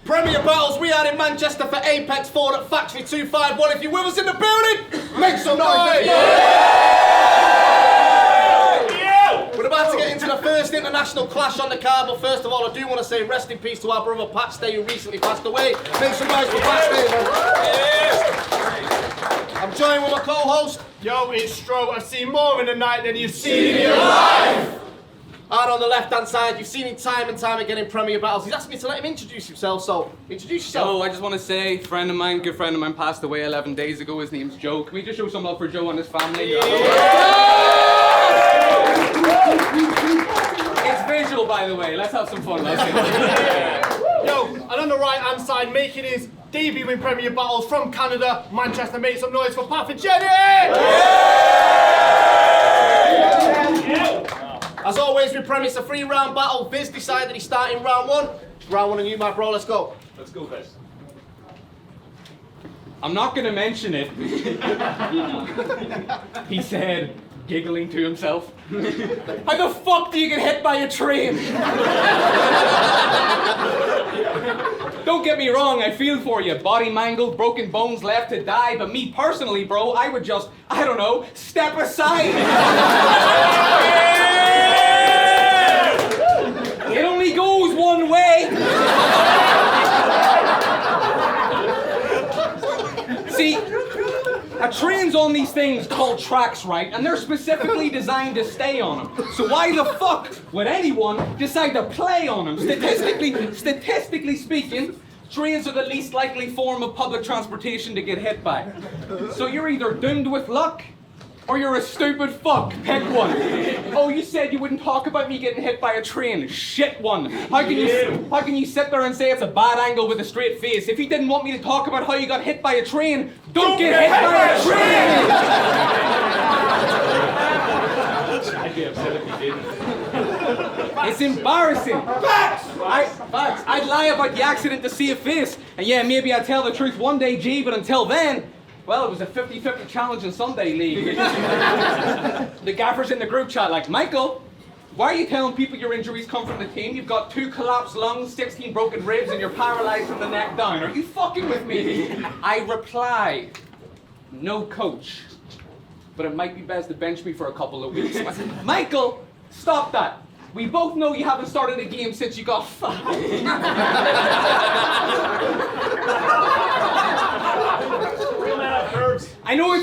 Premier Battles, we are in Manchester for Apex Ford at Factory 251. If you're with us in the building, make some noise! We're about to get into the first international clash on the card, but first of all, I do want to say rest in peace to our brother Pat Stay, who recently passed away. Make some noise for Pat Stay, man. I'm joined with my co-host. Yo, it's Troubz. I've seen more in the night than you've seen in your life. And on the left-hand side, you've seen him time and time again in Premier Battles. He's asked me to let him introduce himself, so introduce yourself. Oh, I just want to say, good friend of mine passed away 11 days ago. His name's Joe. Can we just show some love for Joe and his family? Yeah. It's visual, by the way. Let's have some fun. Yo, and on the right-hand side, making his debut in Premier Battles from Canada, Manchester, make some noise for Pathogenic! As always, we premise a 3-round battle. Viz decided he's starting round 1. Round 1 and you, my bro, let's go. Let's go, Viz. I'm not going to mention it. He said, giggling to himself, "How the fuck do you get hit by a train?" Don't get me wrong, I feel for you. Body mangled, broken bones, left to die. But me personally, bro, I would just, I don't know, step aside. It only goes one way. See, a train's on these things called tracks, right? And they're specifically designed to stay on them. So why the fuck would anyone decide to play on them? Statistically speaking, trains are the least likely form of public transportation to get hit by. So you're either doomed with luck, or you're a stupid fuck. Pick one. Oh, you said you wouldn't talk about me getting hit by a train. Shit one. How can you sit there and say it's a bad angle with a straight face? If you didn't want me to talk about how you got hit by a train, don't get hit by a train! I'd be upset if you didn't. It's embarrassing. Facts! I'd lie about the accident to see a face. And yeah, maybe I'd tell the truth one day, G, but until then, well, it was a 50-50 challenge in Sunday League. The gaffer's in the group chat like, "Michael, why are you telling people your injuries come from the team? You've got 2 collapsed lungs, 16 broken ribs, and you're paralyzed from the neck down. Are you fucking with me?" I reply, "No, coach, but it might be best to bench me for a couple of weeks." Michael, stop that. We both know you haven't started a game since you got fucked. I know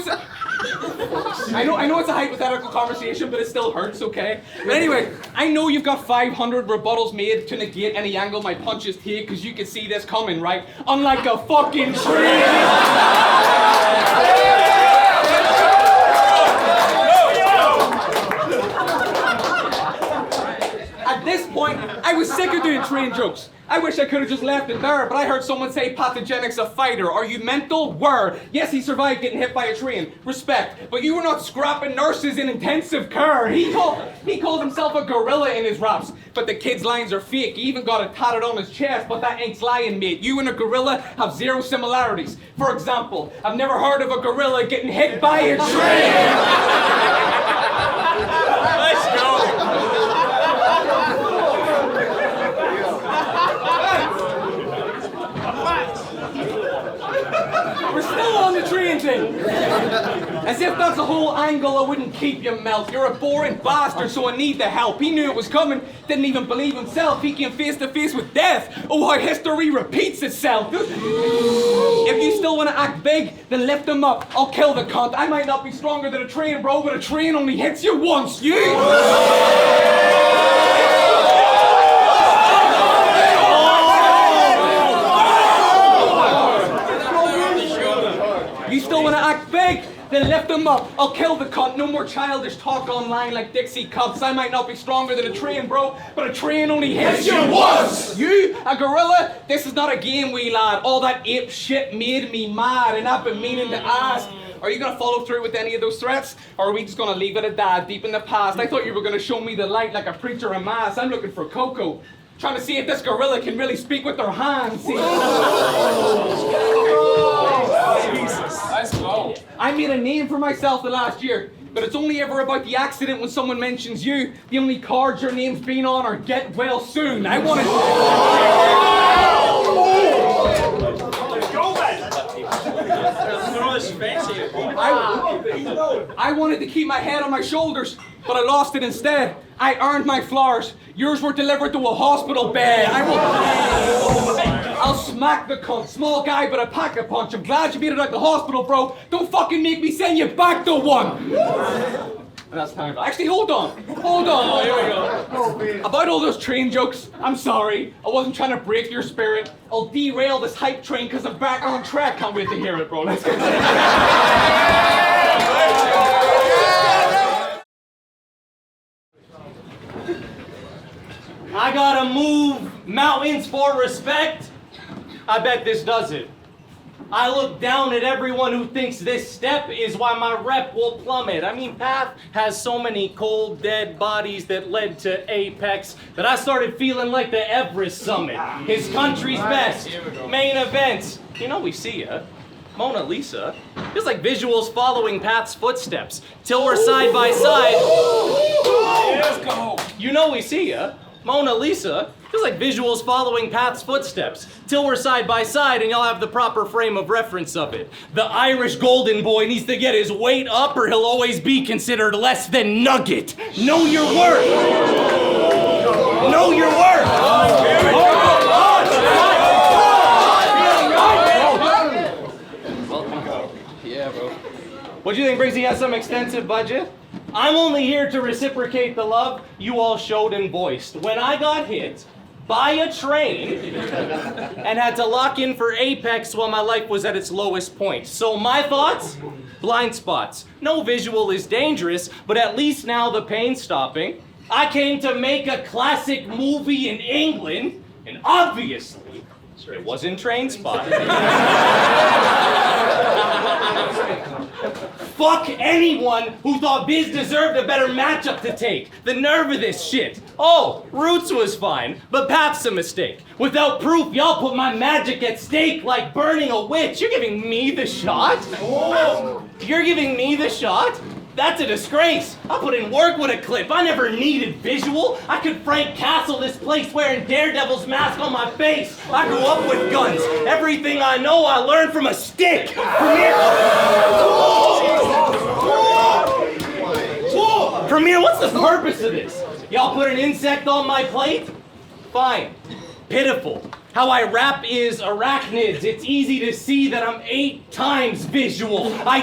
it's a hypothetical conversation, but it still hurts, okay? But anyway, I know you've got 500 rebuttals made to negate any angle my punches take, because you can see this coming, right? Unlike a fucking train! At this point, I was sick of doing train jokes. I wish I could have just left it there, but I heard someone say Pathogenic's a fighter. Are you mental? Word. Yes, he survived getting hit by a train. Respect. But you were not scrapping nurses in intensive care. He called himself a gorilla in his raps. But the kid's lines are fake. He even got it tatted on his chest, but that ain't lying, mate. You and a gorilla have 0 similarities. For example, I've never heard of a gorilla getting hit by a train. Let's go. We're still on the train thing. As if that's the whole angle, I wouldn't keep you, Melt. You're a boring bastard, so I need the help. He knew it was coming, didn't even believe himself. He came face to face with death. Oh, how history repeats itself. If you still want to act big, then lift him up. I'll kill the cunt. I might not be stronger than a train, bro, but a train only hits you once. You! You still want to act big? Then lift him up. I'll kill the cunt. No more childish talk online like Dixie cups. I might not be stronger than a train, bro, but a train only hits you once. You, a gorilla? This is not a game, wee lad. All that ape shit made me mad, and I've been meaning to ask, are you gonna follow through with any of those threats? Or are we just gonna leave it at that, deep in the past? I thought you were gonna show me the light like a preacher in mass. I'm looking for Coco. Trying to see if this gorilla can really speak with their hands. See? Jesus. Let's go. I made a name for myself the last year, but it's only ever about the accident when someone mentions you. The only cards your name's been on are get well soon. I want to... I wanted to keep my head on my shoulders, but I lost it instead. I earned my flowers. Yours were delivered to a hospital bed. I'll smack the cunt. Small guy, but I pack a punch. I'm glad you made it out the hospital, bro. Don't fucking make me send you back to one. And that's time. Actually, hold on. Oh, here we go. About all those train jokes, I'm sorry. I wasn't trying to break your spirit. I'll derail this hype train because I'm back on track. Can't wait to hear it, bro. Let's go. I gotta move mountains for respect. I bet this does it. I look down at everyone who thinks this step is why my rep will plummet. I mean, Path has so many cold, dead bodies that led to Apex that I started feeling like the Everest summit. His country's best. Main events. You know we see ya. Mona Lisa. Feels like visuals following Path's footsteps. Till we're side by side. Let's go. You know we see ya. Mona Lisa. Feels like visuals following Path's footsteps. Till we're side by side and y'all have the proper frame of reference of it. The Irish golden boy needs to get his weight up or he'll always be considered less than Nugget. Know your worth. Know your worth. Yeah, bro. What do you think, Briggs? He has some extensive budget? I'm only here to reciprocate the love you all showed and voiced. When I got hit by a train and had to lock in for Apex while my life was at its lowest point. So my thoughts? Blind spots. No visual is dangerous, but at least now the pain's stopping. I came to make a classic movie in England, and obviously, it wasn't Train Spot. Fuck anyone who thought Biz deserved a better matchup to take. The nerve of this shit. Oh, Roots was fine, but Path's a mistake. Without proof, y'all put my magic at stake like burning a witch. You're giving me the shot? Whoa. You're giving me the shot? That's a disgrace. I put in work with a clip. I never needed visual. I could Frank Castle this place wearing Daredevil's mask on my face. I grew up with guns. Everything I know I learned from a stick. Premier, what's the purpose of this? Y'all put an insect on my plate? Fine. Pitiful. How I rap is arachnids. It's easy to see that I'm 8 times visual. I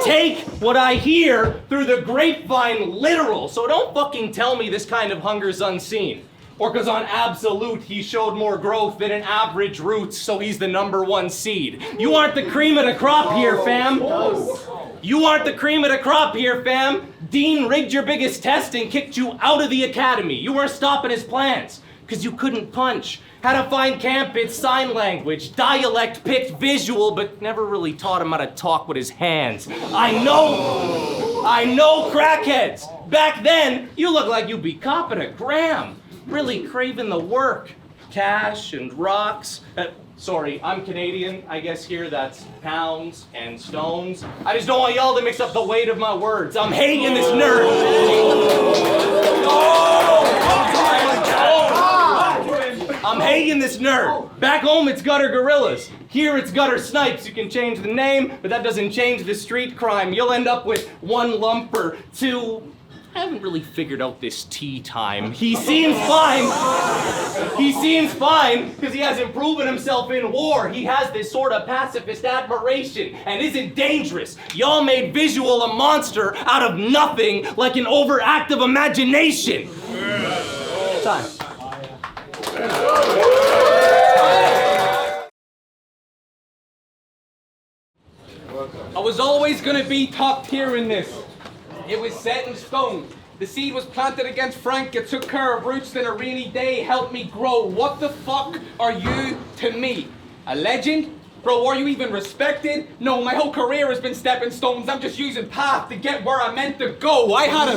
take what I hear through the grapevine literal. So don't fucking tell me this kind of hunger's unseen. Or cause on Absolute he showed more growth than an average Roots, so he's the #1 seed. You aren't the cream of the crop here, fam. You aren't the cream of the crop here, fam. Dean rigged your biggest test and kicked you out of the academy. You weren't stopping his plans. Because you couldn't punch. Had to find camp, it's sign language. Dialect picked visual, but never really taught him how to talk with his hands. I know crackheads. Back then, you look like you'd be copping a gram. Really craving the work. Cash and rocks. Sorry, I'm Canadian. I guess here that's pounds and stones. I just don't want y'all to mix up the weight of my words. I'm hating this nerd. I'm hating this nerd. Back home it's gutter gorillas. Here it's gutter snipes. You can change the name, but that doesn't change the street crime. You'll end up with 1 lump or 2. I haven't really figured out this tea time. He seems fine. He seems fine because he hasn't proven himself in war. He has this sort of pacifist admiration and isn't dangerous. Y'all made visual a monster out of nothing like an overactive imagination. Time. I was always gonna be top tier in this. It was set in stone. The seed was planted against Frank. It took care of Roots, then a rainy day helped me grow. What the fuck are you to me? A legend? Bro, are you even respected? No, my whole career has been stepping stones. I'm just using Path to get where I meant to go. I had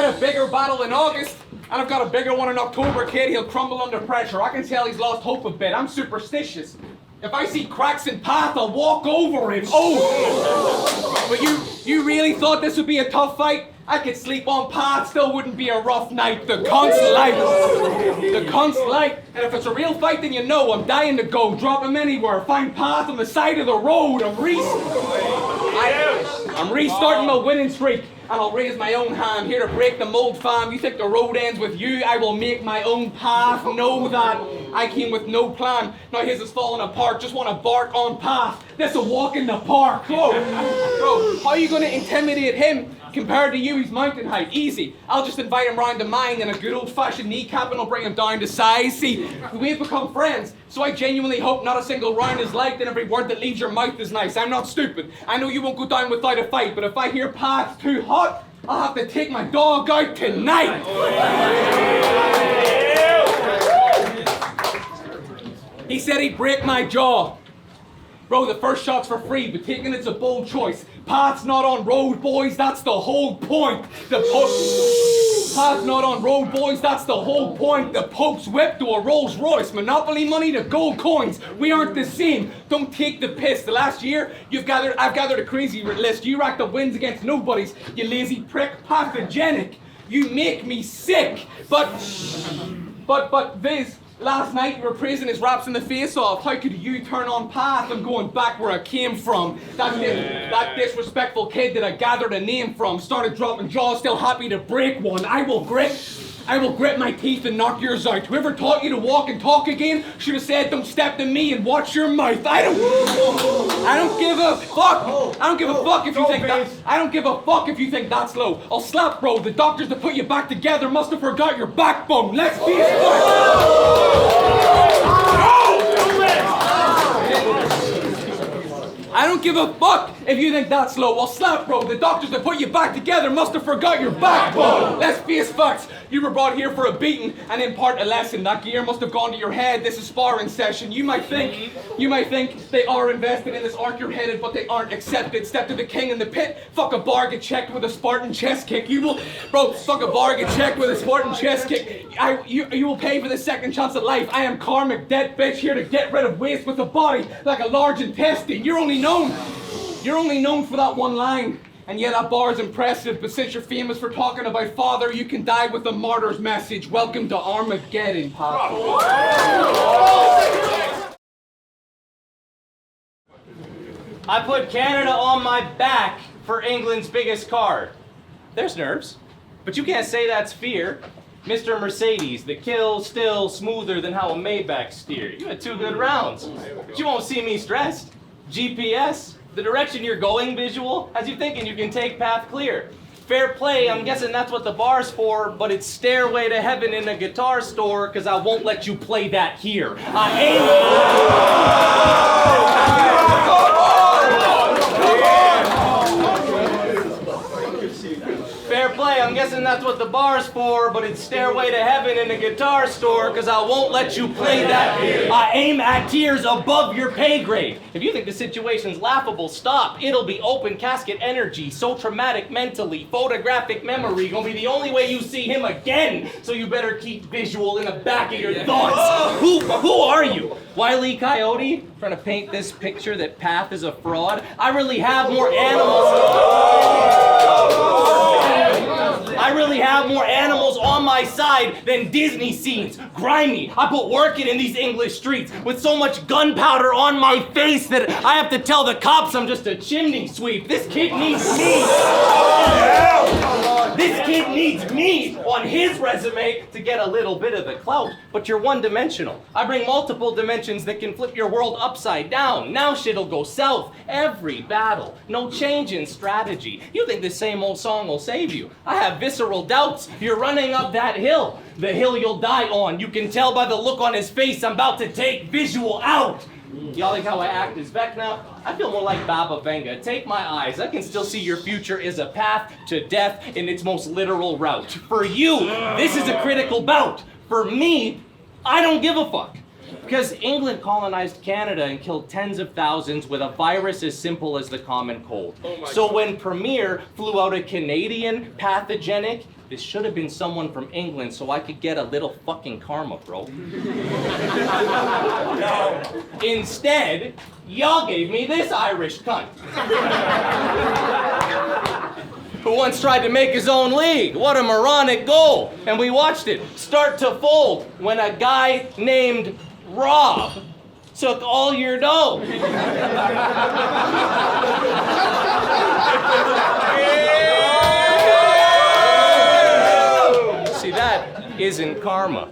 a bigger battle in August, and I've got a bigger one in October, kid. He'll crumble under pressure. I can tell he's lost hope a bit. I'm superstitious. If I see cracks in Path, I'll walk over him. Oh! But you really thought this would be a tough fight? I could sleep on Path, still wouldn't be a rough night. The cunt's light. The cunt's light. And if it's a real fight, then you know I'm dying to go. Drop him anywhere. Find Path on the side of the road. I'm recent. I'm restarting my winning streak, and I'll raise my own hand here to break the mold, fam. You think the road ends with you? I will make my own path. Know that I came with no plan. Now his is falling apart. Just want to bark on path. This a walk in the park. Bro, how are you going to intimidate him? Compared to you, he's mountain height. Easy. I'll just invite him round to mine and a good old-fashioned kneecap and I'll bring him down to size. See, we have become friends, so I genuinely hope not a single round is liked and every word that leaves your mouth is nice. I'm not stupid. I know you won't go down without a fight, but if I hear path's too hot, I'll have to take my dog out tonight. He said he'd break my jaw. Bro, the first shot's for free, but taking it's a bold choice. Path's not on road, boys, that's the whole point. Path's not on road, boys, that's the whole point. The Pope's whip to a Rolls Royce, Monopoly money to gold coins. We aren't the same, don't take the piss. The last year, I've gathered a crazy list. You racked the wins against nobodies, you lazy prick. Pathogenic, you make me sick. But Viz, last night you were praising his raps in the face-off. How could you turn on Path? I'm going back where I came from. That disrespectful kid that I gathered a name from started dropping jaws, still happy to break one. I will grit my teeth and knock yours out. Whoever taught you to walk and talk again should have said, don't step to me and watch your mouth. I don't give a fuck. I don't give a fuck if you think that. I don't give a fuck if you think that's low. I'll slap, bro. The doctors that put you back together must have forgot your backbone. Let's be I don't give a fuck if you think that's low. I'll slap, bro. The doctors that put you back together must have forgot your backbone. Let's face facts. You were brought here for a beating and impart a lesson. That gear must have gone to your head. This is sparring session. You might think they are invested in this arc you're headed, but they aren't accepted. Step to the king in the pit. Fuck a bar, get checked with a Spartan chest kick. Fuck a bar, get checked with a Spartan chest kick. You will pay for the second chance at life. I am karmic, dead bitch, here to get rid of waste with a body like a large intestine. You're only known for that one line. And yeah, that bar is impressive, but since you're famous for talking about father, you can die with a martyr's message. Welcome to Armageddon, Pop. I put Canada on my back for England's biggest card. There's nerves, but you can't say that's fear. Mr. Mercedes, the kill still smoother than how a Maybach steer. You had 2 good rounds, but you won't see me stressed. GPS, the direction you're going, Visual, has you thinking you can take path clear. Fair play, I'm guessing that's what the bar's for, but it's Stairway to Heaven in a guitar store, cause I won't let you play that here. Fair play, I'm guessing that's what the bar's for, but it's Stairway to Heaven in a guitar store, cause I won't let you play that here. I aim at tiers above your pay grade. If you think the situation's laughable, stop. It'll be open casket energy, so traumatic mentally, photographic memory, gonna be the only way you see him again, so you better keep Visual in the back of your thoughts. Who are you? Wile E. Coyote? Trying to paint this picture that Path is a fraud? I really have more animals on my side than Disney scenes. Grimy. I put work in these English streets with so much gunpowder on my face that I have to tell the cops I'm just a chimney sweep. This kid needs me. This kid needs me on his resume to get a little bit of the clout, but you're one-dimensional. I bring multiple dimensions that can flip your world upside down. Now shit'll go south. Every battle. No change in strategy. You think the same old song will save you. I have visceral doubts. You're running up that hill. The hill you'll die on. You can tell by the look on his face I'm about to take Visual out. Y'all like how I act as Vecna? I feel more like Baba Vanga. Take my eyes. I can still see your future is a path to death in its most literal route. For you, this is a critical bout. For me, I don't give a fuck. Because England colonized Canada and killed tens of thousands with a virus as simple as the common cold. So when Premier flew out a Canadian pathogenic, this should have been someone from England so I could get a little fucking karma, bro. No. Instead, y'all gave me this Irish cunt. Who once tried to make his own league. What a moronic goal. And we watched it start to fold when a guy named Rob Suck all your dough. See, that isn't karma.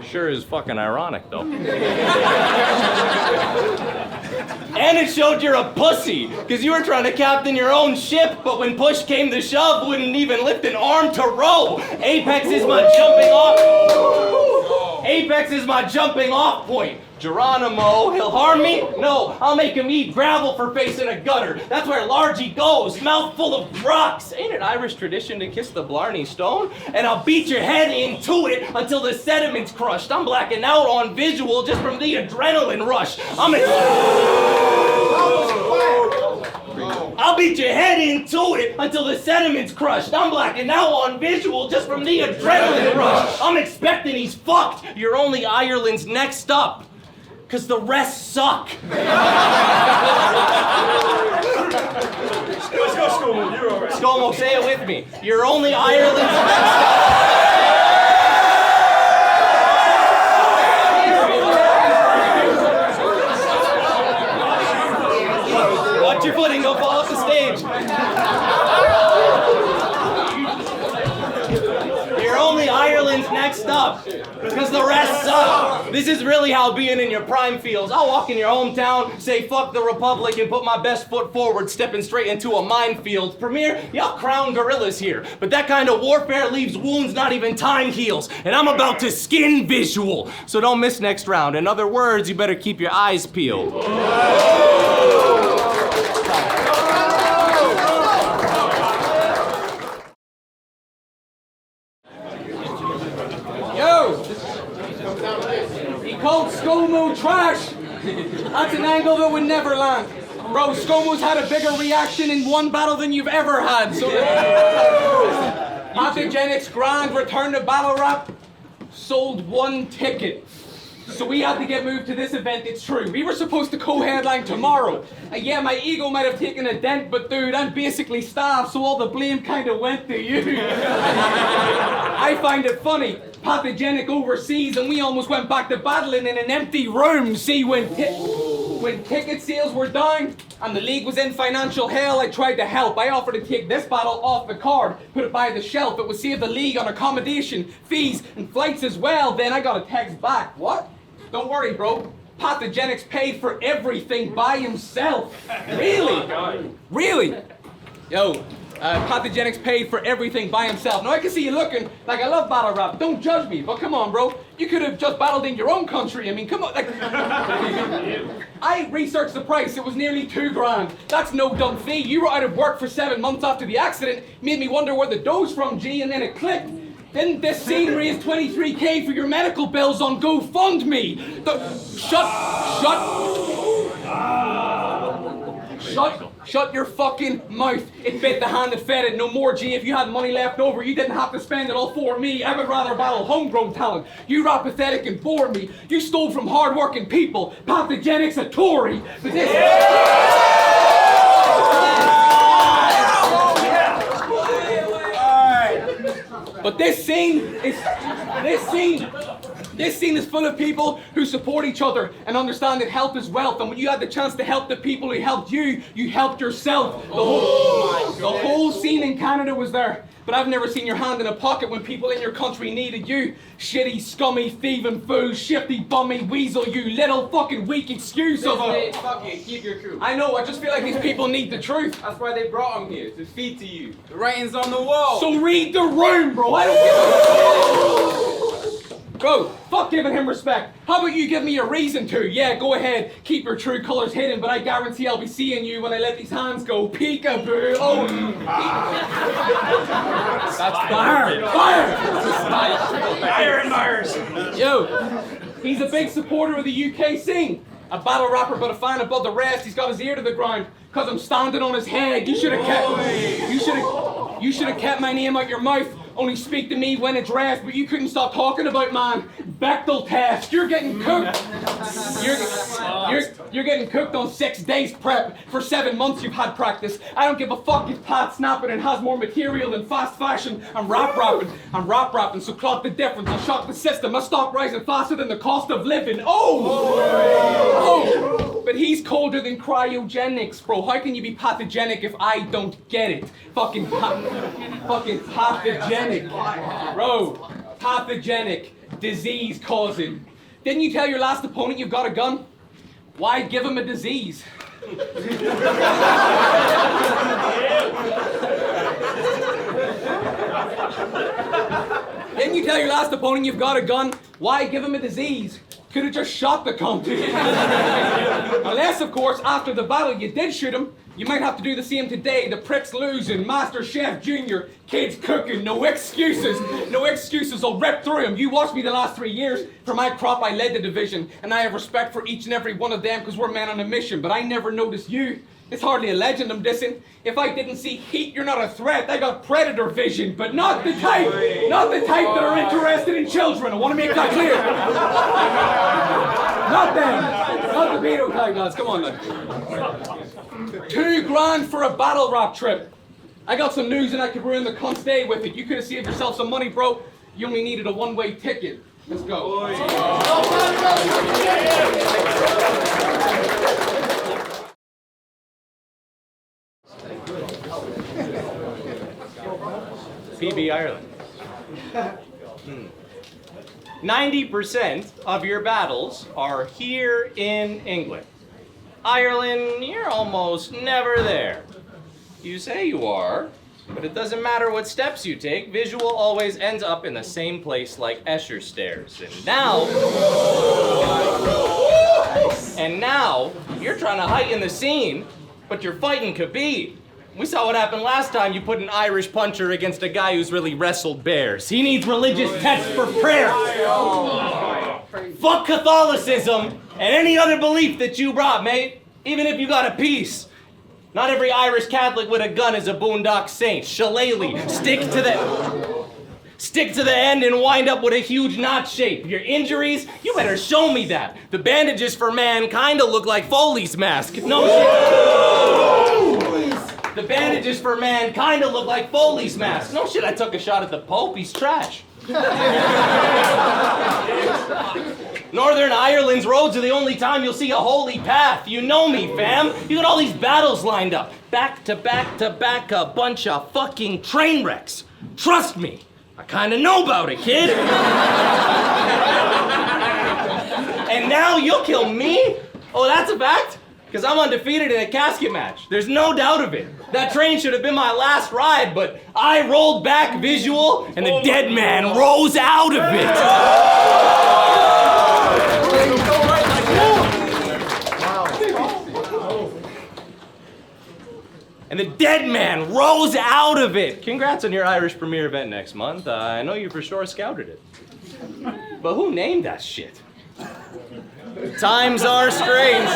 Sure is fucking ironic, though. And it showed you're a pussy, because you were trying to captain your own ship, but when push came to shove, wouldn't even lift an arm to row. Apex is my jumping off. Apex is my jumping off point. Geronimo, he'll harm me? No, I'll make him eat gravel for facing a gutter. That's where Largy goes, mouth full of rocks. Ain't it Irish tradition to kiss the Blarney Stone? And I'll beat your head into it until the sediment's crushed. I'm blacking out on visual just from the adrenaline rush. I'll beat your head into it until the sediment's crushed. I'm blacking out on visual just from the adrenaline rush. I'm expecting he's fucked. You're only Ireland's next up. Cause the rest suck. Let's go, Scomo. You're all right. Scomo, say it with me. You're only Ireland's next up. Watch your footing, don't fall off the stage. You're only Ireland's next up. Because the rest suck. This is really how being in your prime feels. I'll walk in your hometown, say fuck the Republic, and put my best foot forward, stepping straight into a minefield. Premier, y'all crown gorillas here, but that kind of warfare leaves wounds not even time heals. And I'm about to skin visual, so don't miss next round. In other words, you better keep your eyes peeled. Called ScoMo trash. That's an angle that would never land. Bro, ScoMo's had a bigger reaction in one battle than you've ever had. So Pathogenic's grand return to battle rap sold 1 ticket. So we had to get moved to this event, it's true. We were supposed to co-headline tomorrow. And yeah, my ego might have taken a dent, but dude, I'm basically staff, so all the blame kind of went to you. I find it funny. Pathogenic overseas, and we almost went back to battling in an empty room. See, when ticket sales were down and the league was in financial hell, I tried to help. I offered to take this battle off the card, put it by the shelf. It would save the league on accommodation, fees, and flights as well. Then I got a text back. What? Don't worry, bro. Pathogenic's paid for everything by himself. Really? Really? Yo. Pathogenic's paid for everything by himself. Now I can see you looking like I love battle rap. Don't judge me, but come on, bro. You could have just battled in your own country. I mean, come on. Like, I researched the price. It was nearly $2,000. That's no dumb fee. You were out of work for 7 months after the accident. Made me wonder where the dough's from, G, and then it clicked. Didn't this scene raise $23K for your medical bills on GoFundMe? Shut your fucking mouth. It bit the hand that fed it. No more, G. If you had money left over, you didn't have to spend it all for me. I would rather battle homegrown talent. You rap pathetic and bore me. You stole from hardworking people. Pathogenic's a Tory. But this... But this scene is full of people who support each other and understand that help is wealth. And when you had the chance to help the people who helped you, you helped yourself. The whole scene in Canada was there. But I've never seen your hand in a pocket when people in your country needed you. Shitty, scummy, thieving fool, shifty, bummy, weasel, you little fucking weak excuse of a... Fuck it, keep your cool. I know, I just feel like these people need the truth. That's why they brought him here, to feed to you. The writing's on the wall. So read the room, bro. I don't give a... Bro, fuck giving him respect. How about you give me a reason to? Yeah, go ahead, keep your true colors hidden, but I guarantee I'll be seeing you when I let these hands go. Peekaboo. Oh. That's fire. Fire. Iron Myers. Yo, he's a big supporter of the UK scene. A battle rapper, but a fan above the rest. He's got his ear to the ground, cause I'm standing on his head. You should have kept my name out your mouth. Only speak to me when it's rash, but you couldn't stop talking about, man. Bechtel test. You're getting cooked. You're getting cooked on 6 days prep. For 7 months you've had practice. I don't give a fuck if Pat's snapping and has more material than fast fashion. I'm rap rapping, so clock the difference. I'll shock the system. I stop rising faster than the cost of living. Oh! But he's colder than cryogenics, bro. How can you be pathogenic if I don't get it? Fucking pathogenic. Bro, pathogenic, disease causing. Didn't you tell your last opponent you've got a gun? Why give him a disease? Didn't you tell your last opponent you've got a gun? Why give him a disease? Could have just shot the cunt. Unless, of course, after the battle you did shoot him. You might have to do the same today. The prick's losing. Master Chef Junior. Kids cooking. No excuses. No excuses. I'll rip through him. You watched me the last 3 years. For my crop, I led the division. And I have respect for each and every one of them because we're men on a mission. But I never noticed you. It's hardly a legend I'm dissing. If I didn't see heat, you're not a threat. I got predator vision, but not the type that are interested in children. I want to make that clear. Not them. Not the pedo type, lads. Come on, then. $2,000 for a battle rap trip. I got some news and I could ruin the cunt's day with it. You could have saved yourself some money, bro. You only needed a one-way ticket. Let's go. PB Ireland. 90% of your battles are here in England. Ireland, you're almost never there. You say you are, but it doesn't matter what steps you take, Vizual always ends up in the same place like Escher Stairs. And now, you're trying to heighten the scene, but you're fighting Khabib. We saw what happened last time you put an Irish puncher against a guy who's really wrestled bears. He needs religious tests for prayer. Fuck Catholicism and any other belief that you brought, mate. Even if you got a piece. Not every Irish Catholic with a gun is a boondock saint. Shillelagh. Stick to the end and wind up with a huge knot shape. Your injuries, you better show me that. The bandages for man kinda look like Foley's mask. No shit. The bandages for man kinda look like Foley's mask. No shit, I took a shot at the Pope, he's trash. Northern Ireland's roads are the only time you'll see a holy path. You know me, fam. You got all these battles lined up. Back to back to back, a bunch of fucking train wrecks. Trust me, I kinda know about it, kid. And now you'll kill me? Oh, that's a fact? Because I'm undefeated in a casket match. There's no doubt of it. That train should have been my last ride, but I rolled back Vizual, and the dead man rose out of it. And the dead man rose out of it. Congrats on your Irish premiere event next month. I know you for sure scouted it. But who named that shit? Times are strange.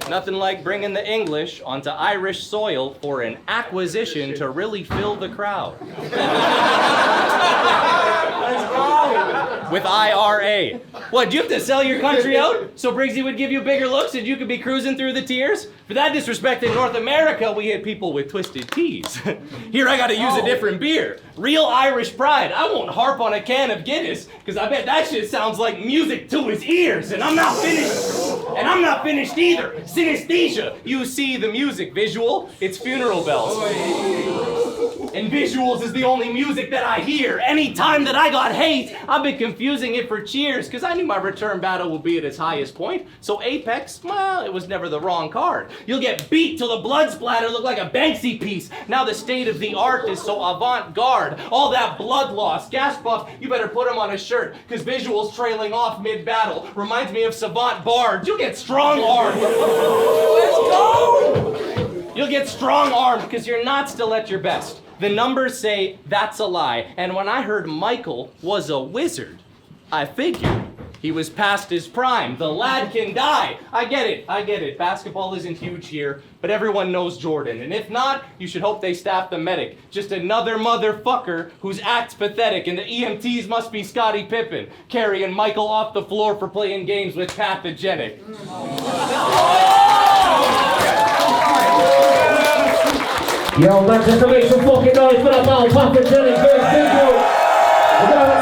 Nothing like bringing the English onto Irish soil for an acquisition to really fill the crowd. With IRA. What, do you have to sell your country out so Briggsy would give you bigger looks and you could be cruising through the tears? For that disrespect in North America, we hit people with twisted teas. Here I gotta use a different beer. Real Irish pride. I won't harp on a can of Guinness, because I bet that shit sounds like music to his ears, and I'm not finished. And I'm not finished either. Synesthesia. You see the music, Vizual. It's funeral bells. And visuals is the only music that I hear. Any time that I got hate, I've been confusing it for cheers, because I knew my return battle would be at its highest point. So Apex, well, it was never the wrong card. You'll get beat till the blood splatter look like a Banksy piece. Now the state of the art is so avant-garde. All that blood loss, gas buff, you better put them on a shirt, because Vizual's trailing off mid-battle reminds me of Savant Bards. You'll get strong-armed. Let's go! You'll get strong-armed because you're not still at your best. The numbers say that's a lie. And when I heard Michael was a wizard, I figured He was past his prime. The lad can die. I get it. Basketball isn't huge here, but everyone knows Jordan. And if not, you should hope they staff the medic. Just another motherfucker whose act's pathetic, and the EMTs must be Scottie Pippen, carrying Michael off the floor for playing games with Pathogenic. Yo, Manchester, make some fucking noise for that battle. Pathogenic versus Vizual.